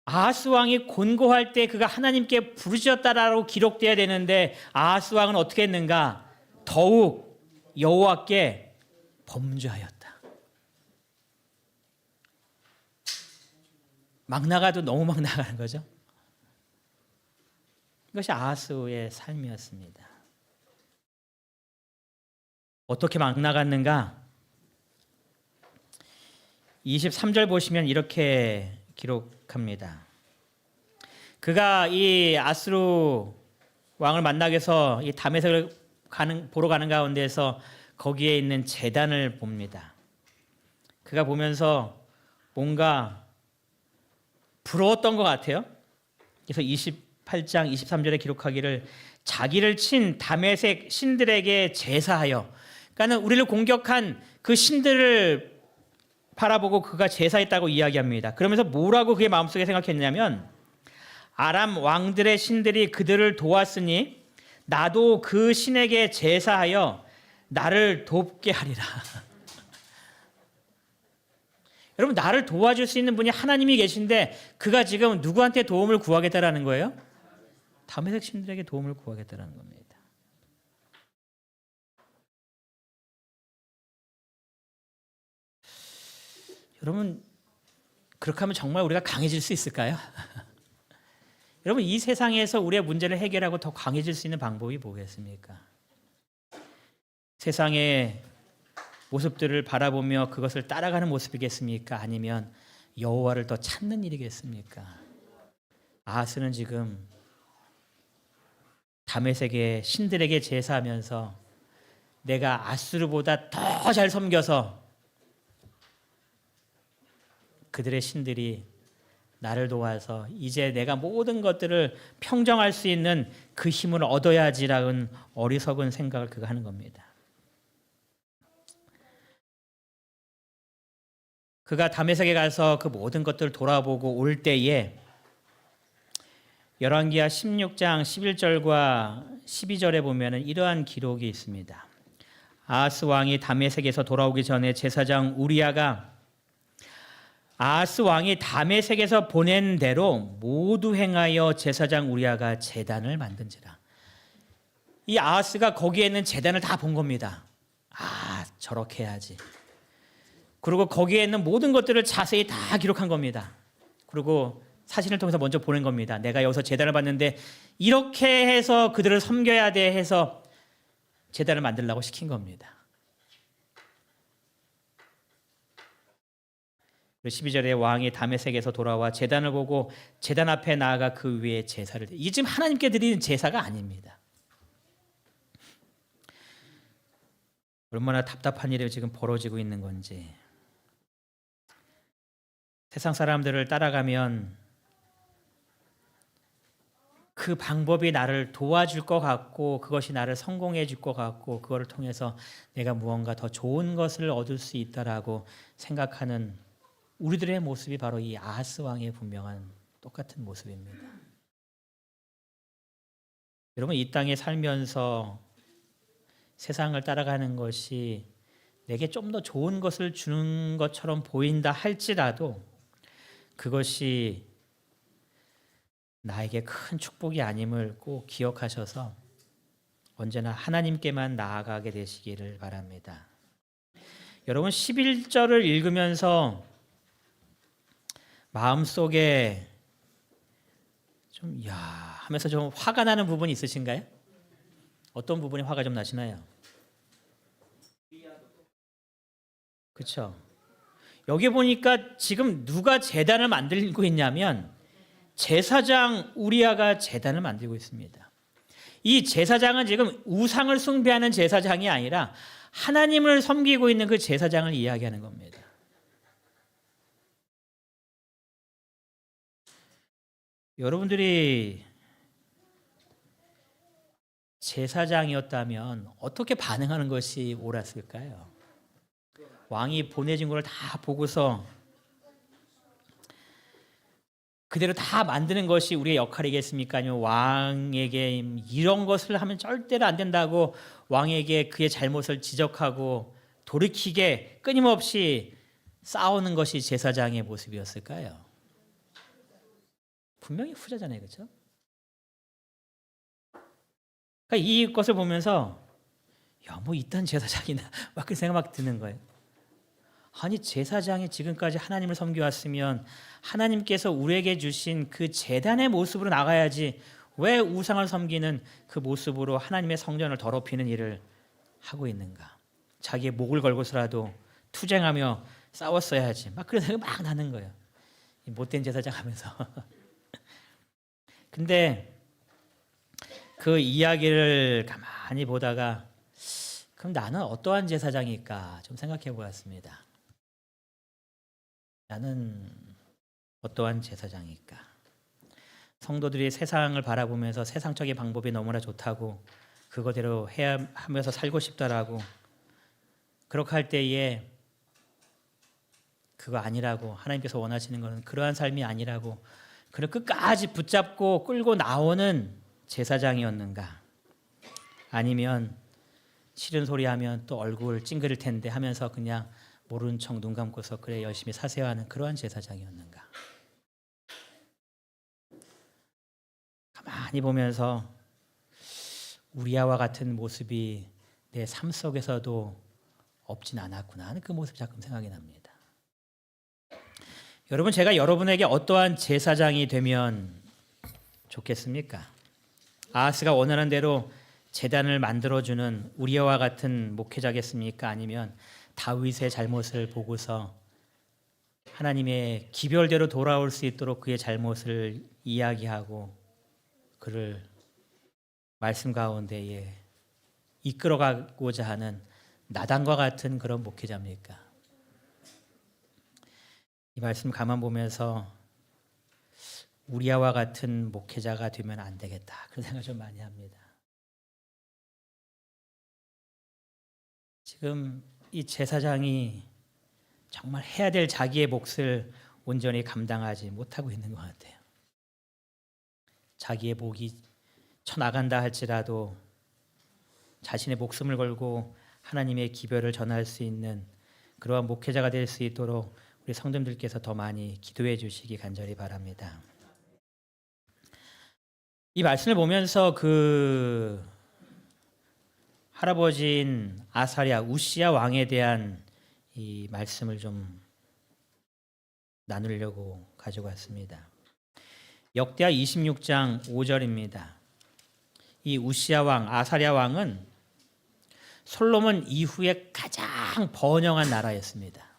아하스 왕이 곤고할 때 그가 하나님께 부르짖었다라고 기록되어야 되는데 아하스 왕은 어떻게 했는가? 더욱 여호와께 범죄하였다. 막 나가도 너무 막 나가는 거죠. 이것이 아하스의 삶이었습니다. 어떻게 막 나갔는가? 23절 보시면 이렇게 기록합니다. 그가 이 아수르 왕을 만나기 위해서 이 다메섹을 보러 가는 가운데서 거기에 있는 제단을 봅니다. 그가 보면서 뭔가 부러웠던 것 같아요. 그래서 28장 23절에 기록하기를 자기를 친 다메섹 신들에게 제사하여, 그러니까 우리를 공격한 그 신들을 바라보고 그가 제사했다고 이야기합니다. 그러면서 뭐라고 그의 마음속에 생각했냐면, 아람 왕들의 신들이 그들을 도왔으니 나도 그 신에게 제사하여 나를 돕게 하리라. 여러분, 나를 도와줄 수 있는 분이 하나님이 계신데 그가 지금 누구한테 도움을 구하겠다라는 거예요? 다메섹 신들에게 도움을 구하겠다라는 겁니다. 여러분, 그렇게 하면 정말 우리가 강해질 수 있을까요? 여러분, 이 세상에서 우리의 문제를 해결하고 더 강해질 수 있는 방법이 뭐겠습니까? 세상의 모습들을 바라보며 그것을 따라가는 모습이겠습니까? 아니면 여호와를 더 찾는 일이겠습니까? 아하스는 지금 다메섹의 신들에게 제사하면서 내가 아수르보다 더 잘 섬겨서 그들의 신들이 나를 도와서 이제 내가 모든 것들을 평정할 수 있는 그 힘을 얻어야지라는 어리석은 생각을 그가 하는 겁니다. 그가 다메섹에 가서 그 모든 것들을 돌아보고 올 때에 열왕기하 16장 11절과 12절에 보면은 이러한 기록이 있습니다. 아하스 왕이 다메섹에서 돌아오기 전에 제사장 우리야가 아하스 왕이 다메섹에서 보낸 대로 모두 행하여 제사장 우리야가 제단을 만든지라. 이 아하스가 거기에 있는 제단을 다 본 겁니다. 아, 저렇게 해야지. 그리고 거기에 있는 모든 것들을 자세히 다 기록한 겁니다. 그리고 사진을 통해서 먼저 보낸 겁니다. 내가 여기서 제단을 봤는데 이렇게 해서 그들을 섬겨야 돼 해서 제단을 만들라고 시킨 겁니다. 12절에 왕이 다메섹에서 돌아와 제단을 보고 제단 앞에 나아가 그 위에 제사를 이게 지금 하나님께 드리는 제사가 아닙니다. 얼마나 답답한 일이 지금 벌어지고 있는 건지. 세상 사람들을 따라가면 그 방법이 나를 도와줄 것 같고 그것이 나를 성공해 줄 것 같고 그거를 통해서 내가 무언가 더 좋은 것을 얻을 수 있다라고 생각하는 우리들의 모습이 바로 이 아하스 왕의 분명한 똑같은 모습입니다. 여러분, 이 땅에 살면서 세상을 따라가는 것이 내게 좀 더 좋은 것을 주는 것처럼 보인다 할지라도 그것이 나에게 큰 축복이 아님을 꼭 기억하셔서 언제나 하나님께만 나아가게 되시기를 바랍니다. 여러분, 11절을 읽으면서 마음속에 좀 하면서 좀 화가 나는 부분이 있으신가요? 어떤 부분이 화가 좀 나시나요? 그렇죠. 여기 보니까 지금 누가 제단을 만들고 있냐면 제사장 우리야가 제단을 만들고 있습니다. 이 제사장은 지금 우상을 숭배하는 제사장이 아니라 하나님을 섬기고 있는 그 제사장을 이야기하는 겁니다. 여러분들이 제사장이었다면 어떻게 반응하는 것이 옳았을까요? 왕이 보내진 걸 다 보고서 그대로 다 만드는 것이 우리의 역할이겠습니까? 아니면 왕에게 이런 것을 하면 절대로 안 된다고 왕에게 그의 잘못을 지적하고 돌이키게 끊임없이 싸우는 것이 제사장의 모습이었을까요? 분명히 후자잖아요. 그렇죠? 그러니까 이것을 보면서 뭐 이딴 제사장이나 막 그 생각 막 드는 거예요. 아니, 제사장이 지금까지 하나님을 섬겨왔으면 하나님께서 우리에게 주신 그 제단의 모습으로 나가야지 왜 우상을 섬기는 그 모습으로 하나님의 성전을 더럽히는 일을 하고 있는가? 자기의 목을 걸고서라도 투쟁하며 싸웠어야지. 막 그런 생각이 막 나는 거예요. 못된 제사장 하면서. 근데 그 이야기를 가만히 보다가 그럼 나는 어떠한 제사장일까 좀 생각해 보았습니다. 나는 어떠한 제사장일까? 성도들이 세상을 바라보면서 세상적인 방법이 너무나 좋다고 그거대로 해야 하면서 살고 싶다라고 그렇게 할 때에 그거 아니라고 하나님께서 원하시는 것은 그러한 삶이 아니라고 그를 끝까지 붙잡고 끌고 나오는 제사장이었는가? 아니면 싫은 소리 하면 또 얼굴 찡그릴 텐데 하면서 그냥 모르는 척 눈 감고서 그래 열심히 사세요 하는 그러한 제사장이었는가? 가만히 보면서 우리야와 같은 모습이 내 삶 속에서도 없진 않았구나 하는 그 모습이 자꾸 생각이 납니다. 여러분, 제가 여러분에게 어떠한 제사장이 되면 좋겠습니까? 아하스가 원하는 대로 제단을 만들어주는 우리야와 같은 목회자겠습니까? 아니면 다윗의 잘못을 보고서 하나님의 기별대로 돌아올 수 있도록 그의 잘못을 이야기하고 그를 말씀 가운데에 이끌어가고자 하는 나단과 같은 그런 목회자입니까? 이 말씀 가만 보면서 우리아와 같은 목회자가 되면 안 되겠다, 그런 생각을 좀 많이 합니다. 지금 이 제사장이 정말 해야 될 자기의 몫을 온전히 감당하지 못하고 있는 것 같아요. 자기의 목이 쳐나간다 할지라도 자신의 목숨을 걸고 하나님의 기별을 전할 수 있는 그러한 목회자가 될 수 있도록 우리 성도님들께서 더 많이 기도해 주시기 간절히 바랍니다. 이 말씀을 보면서 그 할아버지인 아사랴 우시야 왕에 대한 이 말씀을 좀 나누려고 가지고 왔습니다. 역대하 26장 5절입니다. 이 우시야 왕, 아사랴 왕은 솔로몬 이후에 가장 번영한 나라였습니다.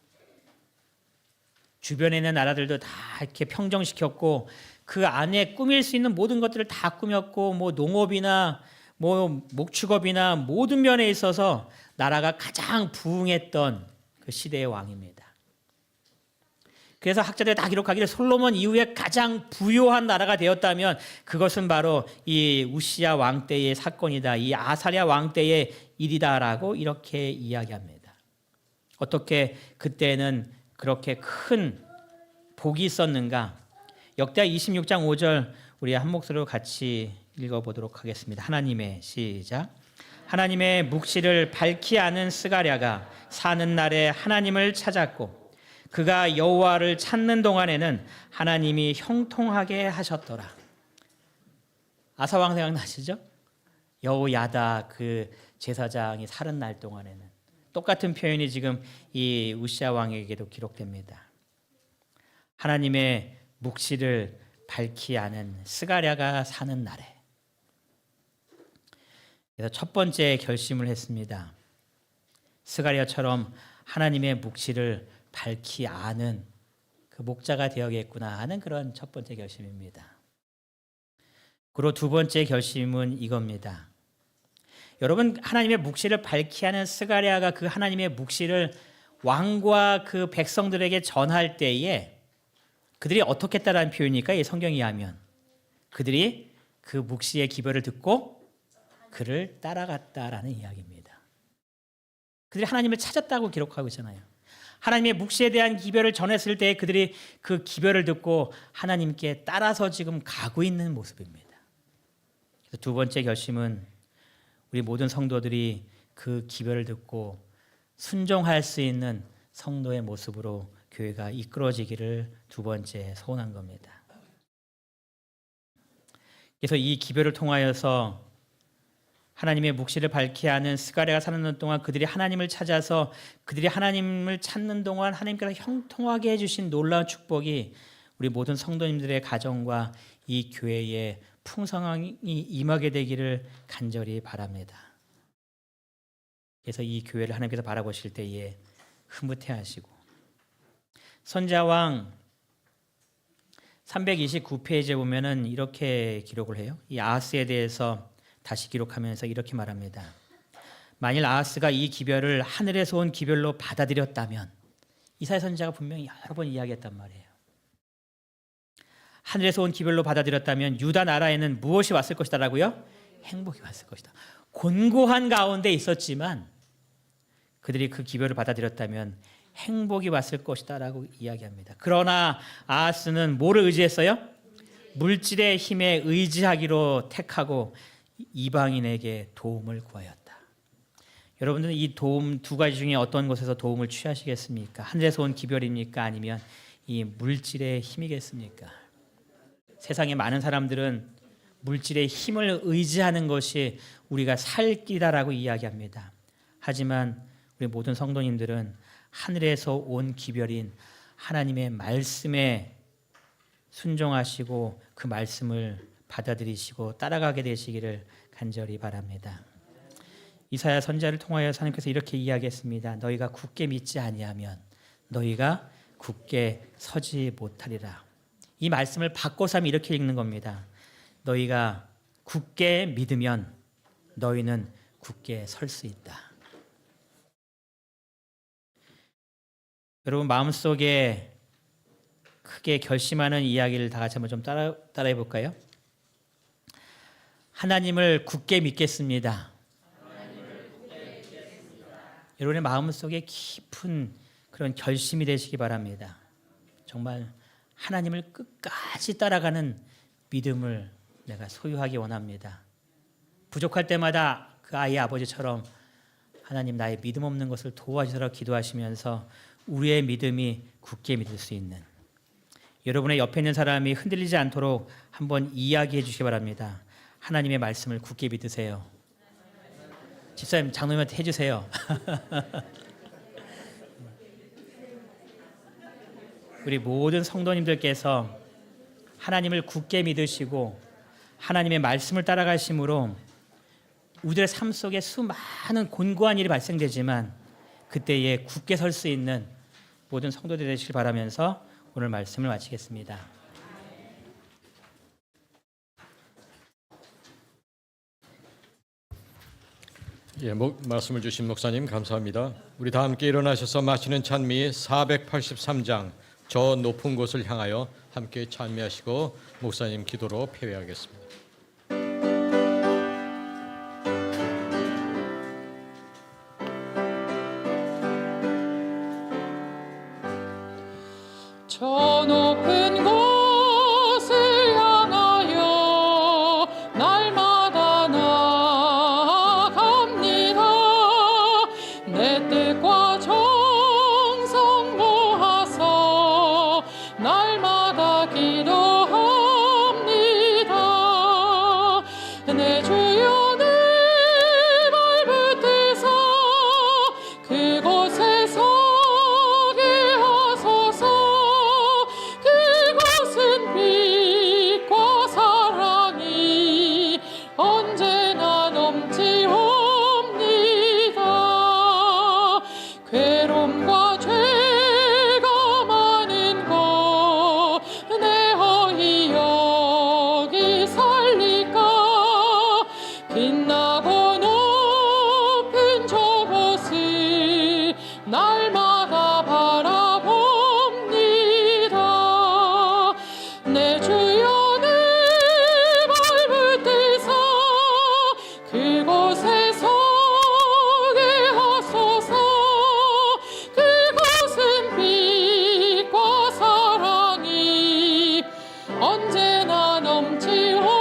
주변에 있는 나라들도 다 이렇게 평정시켰고 그 안에 꾸밀 수 있는 모든 것들을 다 꾸몄고 뭐 농업이나 뭐 목축업이나 모든 면에 있어서 나라가 가장 부흥했던 그 시대의 왕입니다. 그래서 학자들이 다 기록하기를 솔로몬 이후에 가장 부요한 나라가 되었다면 그것은 바로 이 우시야 왕 때의 사건이다, 이 아사랴 왕 때의 일이다라고 이렇게 이야기합니다. 어떻게 그때는 그렇게 큰 복이 있었는가? 역대하 26장 5절 우리 한 목소리로 같이 읽어보도록 하겠습니다. 하나님의 시작. 하나님의 묵시를 밝히 아는 스가랴가 사는 날에 하나님을 찾았고 그가 여호와를 찾는 동안에는 하나님이 형통하게 하셨더라. 아사왕 생각나시죠? 여호야다 그 제사장이 사는 날 동안에는 똑같은 표현이 지금 이 우시야 왕에게도 기록됩니다. 하나님의 묵시를 밝히 아는 스가랴가 사는 날에. 그래서 첫 번째 결심을 했습니다. 스가랴처럼 하나님의 묵시를 밝히 아는 그 목자가 되어야겠구나 하는 그런 첫 번째 결심입니다. 그리고 두 번째 결심은 이겁니다. 여러분, 하나님의 묵시를 밝히 하는 스가랴가 그 하나님의 묵시를 왕과 그 백성들에게 전할 때에 그들이 어떻게 했다라는 표현이니까 이 성경에 하면 그들이 그 묵시의 기별을 듣고 그를 따라갔다라는 이야기입니다. 그들이 하나님을 찾았다고 기록하고 있잖아요. 하나님의 묵시에 대한 기별을 전했을 때 그들이 그 기별을 듣고 하나님께 따라서 지금 가고 있는 모습입니다. 그래서 두 번째 결심은 우리 모든 성도들이 그 기별을 듣고 순종할 수 있는 성도의 모습으로 교회가 이끌어지기를 두 번째 소원한 겁니다. 그래서 이 기별을 통하여서 하나님의 묵시를 밝히 하는 스가랴가 사는 동안 그들이 하나님을 찾아서 그들이 하나님을 찾는 동안 하나님께서 형통하게 해주신 놀라운 축복이 우리 모든 성도님들의 가정과 이 교회에 풍성함이 임하게 되기를 간절히 바랍니다. 그래서 이 교회를 하나님께서 바라보실 때에 흐뭇해하시고 선지자왕 329페이지에 보면은 이렇게 기록을 해요. 이 아하스에 대해서 다시 기록하면서 이렇게 말합니다. 만일 아하스가 이 기별을 하늘에서 온 기별로 받아들였다면, 이사야 선지자가 분명히 여러 번 이야기했단 말이에요. 하늘에서 온 기별로 받아들였다면 유다 나라에는 무엇이 왔을 것이다라고요? 행복이 왔을 것이다. 곤고한 가운데 있었지만 그들이 그 기별을 받아들였다면 행복이 왔을 것이다라고 이야기합니다. 그러나 아하스는 뭐를 의지했어요? 물질의 힘에 의지하기로 택하고 이방인에게 도움을 구하였다. 여러분들은 이 도움 두 가지 중에 어떤 곳에서 도움을 취하시겠습니까? 하늘에서 온 기별입니까? 아니면 이 물질의 힘이겠습니까? 세상에 많은 사람들은 물질의 힘을 의지하는 것이 우리가 살 길이다라고 이야기합니다. 하지만 우리 모든 성도님들은 하늘에서 온 기별인 하나님의 말씀에 순종하시고 그 말씀을 받아들이시고 따라가게 되시기를 간절히 바랍니다. 이사야 선지자를 통하여 하나님께서 이렇게 이야기했습니다. 너희가 굳게 믿지 아니하면 너희가 굳게 서지 못하리라. 이 말씀을 바꿔서 하면 이렇게 읽는 겁니다. 너희가 굳게 믿으면 너희는 굳게 설 수 있다. 여러분 마음속에 함께 결심하는 이야기를 다 같이 한번 좀 따라해 볼까요? 하나님을 굳게 믿겠습니다. 여러분의 마음속에 깊은 그런 결심이 되시기 바랍니다. 정말 하나님을 끝까지 따라가는 믿음을 내가 소유하기 원합니다. 부족할 때마다 그 아이의 아버지처럼 하나님 나의 믿음 없는 것을 도와주시라 기도하시면서 우리의 믿음이 굳게 믿을 수 있는, 여러분의 옆에 있는 사람이 흔들리지 않도록 한번 이야기해 주시기 바랍니다. 하나님의 말씀을 굳게 믿으세요. 집사님, 장로님한테 해주세요. 우리 모든 성도님들께서 하나님을 굳게 믿으시고 하나님의 말씀을 따라가심으로 우리들의 삶 속에 수많은 곤고한 일이 발생되지만 그때에 굳게 설 수 있는 모든 성도들 되시길 바라면서 오늘 말씀을 마치겠습니다. 예, 말씀을 주신 목사님 감사합니다. 우리 다 함께 일어나셔서 마치는 찬미 483장 저 높은 곳을 향하여 함께 찬미하시고 목사님 기도로 폐회하겠습니다. 저 높은 곳을 향하여 날마다 나아갑니다. 내 뜻과 정성 모아서 날마다 기도합니다. 내 주여 내 발 붙드사 그곳에 서게 하소서. 그곳은 빛과 사랑이 언제나 넘치옵니다. 괴로움과 죄가 많은 곳 내 허이 여기 살릴까. 빛나고 높은 저곳을 날마다 바라봅니다. 내 주여 내 발 붙드사 그곳에 서게 하소서. 그곳은 빛과 사랑이 언제나 넘치옵니다.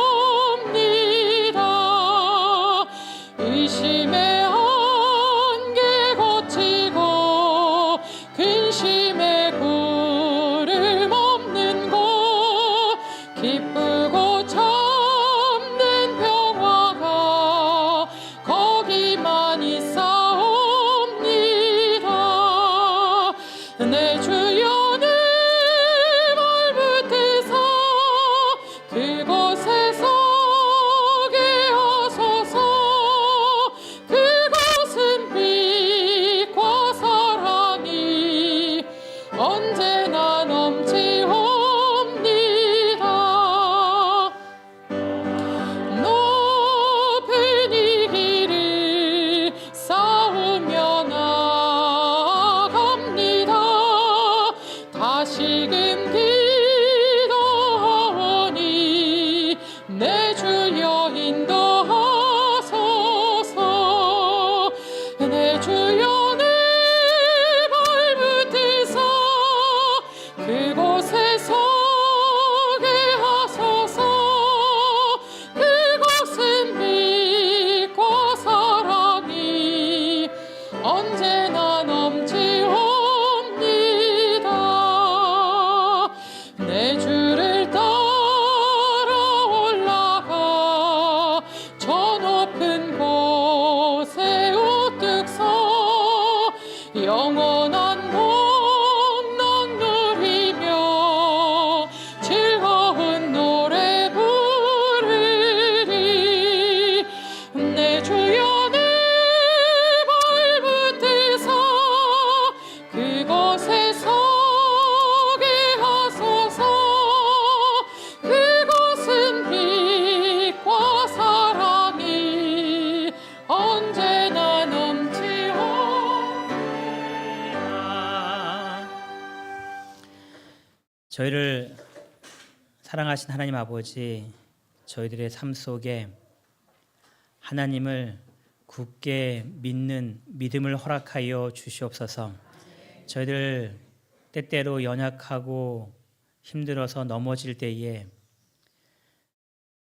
의심의 안개 거치고 근심의 구름 없는 곳 기쁘고 참는 평화가 거기만 있사옵니다. 내 주여 내 발 붙드사 그곳에 서게 하소서. 그곳은 빛과 사랑이 언제나 넘치옵니다. 높은 이 길을 싸우며 나아갑니다. 다시금 기도하오니 내 주여 인도하소서. 내 주여 내 발 붙드사 그곳에 서게 하소서. 그곳은 빛과 사랑이 언제나 넘치옵니다. 내 주를 따라 올라가 저 높은 곳에 우뚝 서 영원한 복락 누리며 즐거운 노래 부르리. 내 주여 내 발 붙드사 그곳에 서게 하소서. 저희를 사랑하신 하나님 아버지, 저희들의 삶 속에 하나님을 굳게 믿는 믿음을 허락하여 주시옵소서. 저희들 때때로 연약하고 힘들어서 넘어질 때에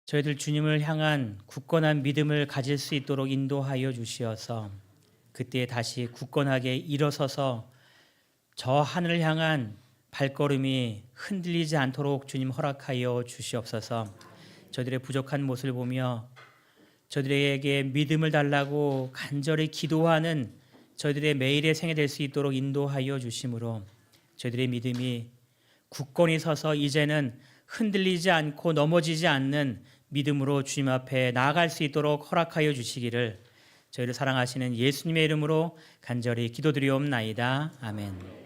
저희들 주님을 향한 굳건한 믿음을 가질 수 있도록 인도하여 주시어서 그때 다시 굳건하게 일어서서 저 하늘을 향한 발걸음이 흔들리지 않도록 주님 허락하여 주시옵소서. 저희들의 부족한 모습을 보며 저희들에게 믿음을 달라고 간절히 기도하는 저희들의 매일의 생애 될 수 있도록 인도하여 주심으로 저희들의 믿음이 굳건히 서서 이제는 흔들리지 않고 넘어지지 않는 믿음으로 주님 앞에 나아갈 수 있도록 허락하여 주시기를 저희를 사랑하시는 예수님의 이름으로 간절히 기도드리옵나이다. 아멘.